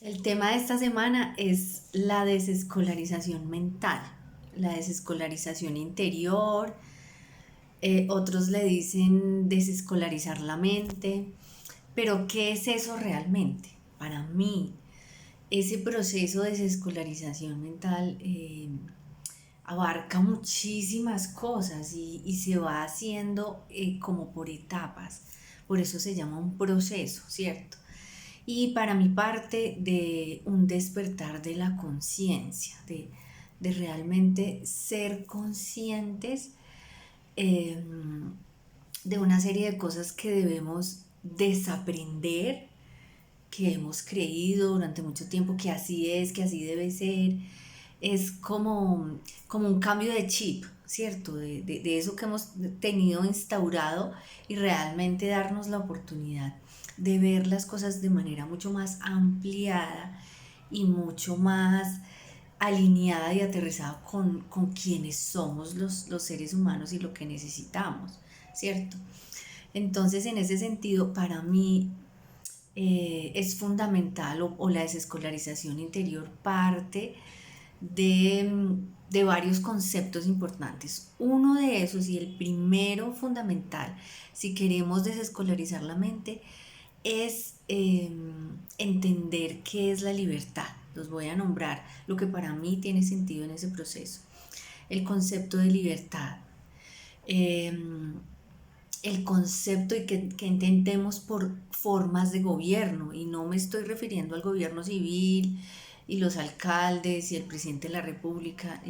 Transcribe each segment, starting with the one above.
El tema de esta semana es la desescolarización mental, la desescolarización interior, otros le dicen desescolarizar la mente, pero ¿qué es eso realmente? Para mí, ese proceso de desescolarización mental abarca muchísimas cosas y se va haciendo como por etapas, por eso se llama un proceso, ¿cierto? Y para mi parte de un despertar de la conciencia, de realmente ser conscientes eh, de una serie de cosas que debemos desaprender, que hemos creído durante mucho tiempo que así es, que así debe ser. Es como un cambio de chip, ¿cierto? De eso que hemos tenido instaurado y realmente darnos la oportunidad de ver las cosas de manera mucho más ampliada y mucho más alineada y aterrizada con quienes somos los seres humanos y lo que necesitamos, ¿cierto? Entonces, en ese sentido, para mí es fundamental o la desescolarización interior parte de varios conceptos importantes. Uno de esos y el primero fundamental, si queremos desescolarizar la mente, es entender qué es la libertad. Los voy a nombrar lo que para mí tiene sentido en ese proceso. El concepto de libertad. Eh, el concepto y que entendemos por formas de gobierno, y no me estoy refiriendo al gobierno civil y los alcaldes y el presidente de la república,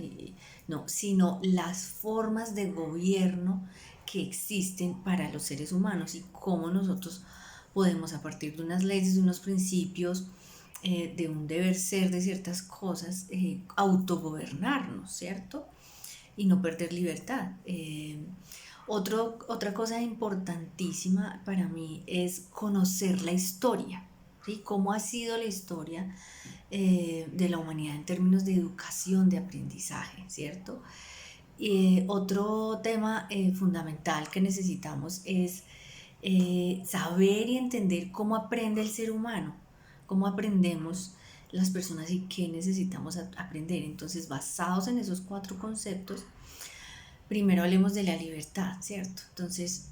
no, sino las formas de gobierno que existen para los seres humanos y cómo nosotros podemos a partir de unas leyes, de unos principios, de un deber ser de ciertas cosas, autogobernarnos, ¿cierto? Y no perder libertad. Otra cosa importantísima para mí es conocer la historia, ¿sí? Cómo ha sido la historia de la humanidad en términos de educación, de aprendizaje, ¿cierto? Otro tema fundamental que necesitamos es saber y entender cómo aprende el ser humano, cómo aprendemos las personas y qué necesitamos aprender. Entonces, basados en esos cuatro conceptos, primero hablemos de la libertad, ¿cierto? Entonces,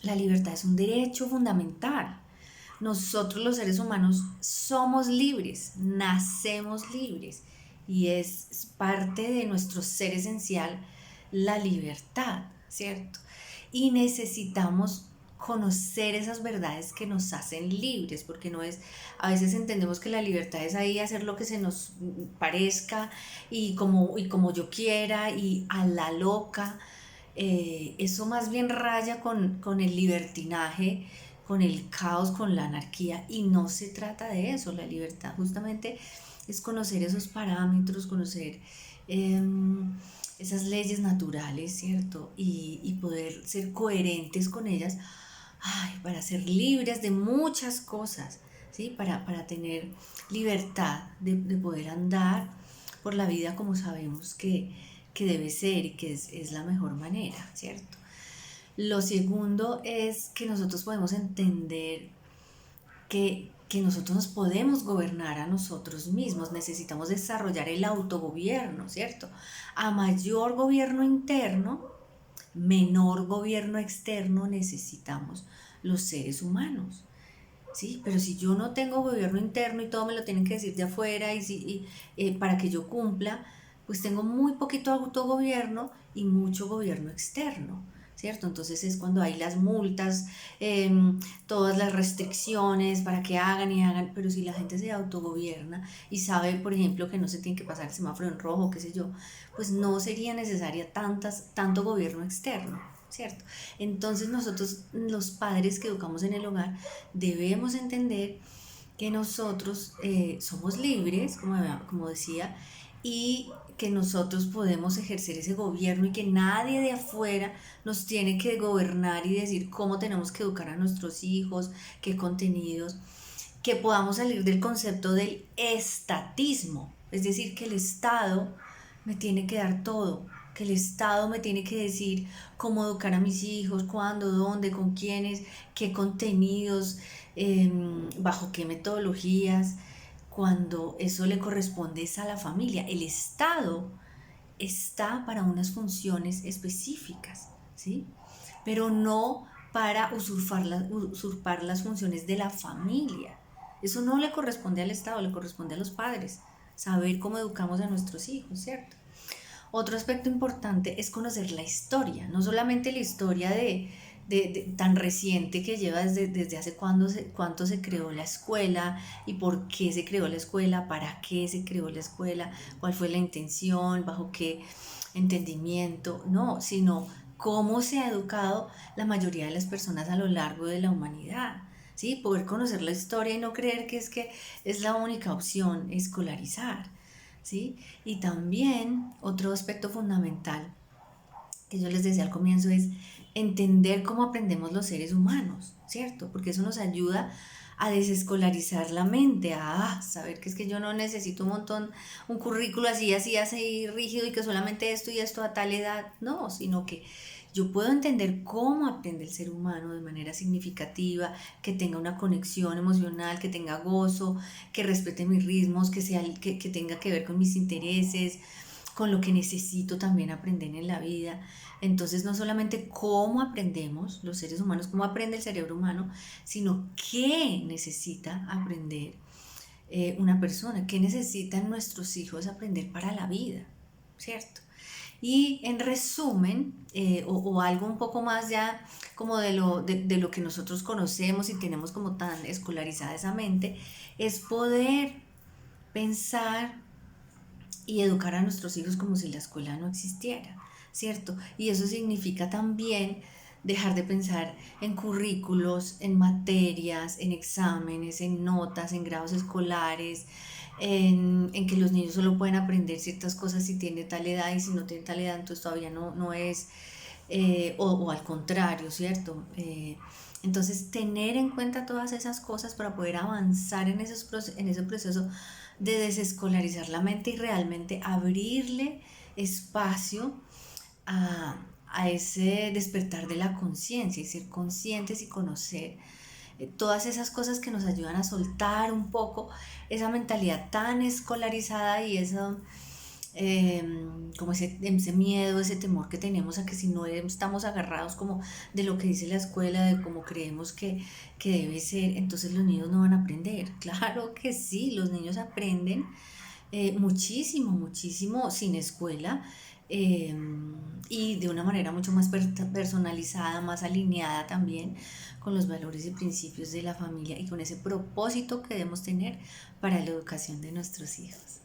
la libertad es un derecho fundamental. Nosotros los seres humanos somos libres, nacemos libres y es parte de nuestro ser esencial la libertad, ¿cierto? Y necesitamos conocer esas verdades que nos hacen libres, porque no es, a veces entendemos que la libertad es ahí hacer lo que se nos parezca y como yo quiera y a la loca. Eso más bien raya con el libertinaje, con el caos, con la anarquía, y no se trata de eso. La libertad justamente es conocer esos parámetros, conocer eh, esas leyes naturales, ¿cierto? Y poder ser coherentes con ellas, ay, para ser libres de muchas cosas, ¿sí? Para tener libertad de poder andar por la vida como sabemos que debe ser y que es la mejor manera, ¿cierto? Lo segundo es que nosotros podemos entender que nosotros nos podemos gobernar a nosotros mismos, necesitamos desarrollar el autogobierno, ¿cierto? A mayor gobierno interno, menor gobierno externo necesitamos los seres humanos. Sí, pero si yo no tengo gobierno interno y todo me lo tienen que decir de afuera para que yo cumpla, pues tengo muy poquito autogobierno y mucho gobierno externo, ¿cierto? Entonces es cuando hay las multas, eh, todas las restricciones para que hagan y hagan, pero si la gente se autogobierna y sabe, por ejemplo, que no se tiene que pasar el semáforo en rojo, qué sé yo, pues no sería necesaria tanto gobierno externo, ¿cierto? Entonces nosotros, los padres que educamos en el hogar, debemos entender que nosotros somos libres, como decía, y que nosotros podemos ejercer ese gobierno y que nadie de afuera nos tiene que gobernar y decir cómo tenemos que educar a nuestros hijos, qué contenidos, que podamos salir del concepto del estatismo, es decir, que el Estado me tiene que dar todo, que el Estado me tiene que decir cómo educar a mis hijos, cuándo, dónde, con quiénes, qué contenidos, bajo qué metodologías. cuando eso le corresponde es a la familia. El Estado está para unas funciones específicas, ¿sí? Pero no para usurpar las funciones de la familia. Eso no le corresponde al Estado, le corresponde a los padres, saber cómo educamos a nuestros hijos, ¿cierto? Otro aspecto importante es conocer la historia, no solamente la historia tan reciente que lleva desde hace cuánto se creó la escuela y por qué se creó la escuela, para qué se creó la escuela, cuál fue la intención, bajo qué entendimiento, no, sino cómo se ha educado la mayoría de las personas a lo largo de la humanidad. ¿Sí? Poder conocer la historia y no creer que es la única opción escolarizar. ¿Sí? Y también otro aspecto fundamental que yo les decía al comienzo es entender cómo aprendemos los seres humanos, ¿cierto? Porque eso nos ayuda a desescolarizar la mente, a saber que es que yo no necesito un currículo así rígido y que solamente esto y esto a tal edad, no, sino que yo puedo entender cómo aprende el ser humano de manera significativa, que tenga una conexión emocional, que tenga gozo, que respete mis ritmos, que tenga que ver con mis intereses, con lo que necesito también aprender en la vida. Entonces, no solamente cómo aprendemos los seres humanos, cómo aprende el cerebro humano, sino qué necesita aprender una persona, qué necesitan nuestros hijos aprender para la vida, ¿cierto? Y en resumen, o algo un poco más ya como de lo que nosotros conocemos y tenemos como tan escolarizada esa mente, es poder pensar y educar a nuestros hijos como si la escuela no existiera, ¿cierto? Y eso significa también dejar de pensar en currículos, en materias, en exámenes, en notas, en grados escolares, en que los niños solo pueden aprender ciertas cosas si tienen tal edad y si no tienen tal edad entonces todavía no es, o al contrario, ¿cierto? Entonces, tener en cuenta todas esas cosas para poder avanzar en ese proceso de desescolarizar la mente y realmente abrirle espacio a ese despertar de la conciencia y ser conscientes y conocer todas esas cosas que nos ayudan a soltar un poco esa mentalidad tan escolarizada y esa como ese miedo, ese temor que tenemos a que si no estamos agarrados como de lo que dice la escuela, de cómo creemos que debe ser, entonces los niños no van a aprender. Claro que sí, los niños aprenden muchísimo, muchísimo sin escuela, eh, y de una manera mucho más personalizada, más alineada también con los valores y principios de la familia y con ese propósito que debemos tener para la educación de nuestros hijos.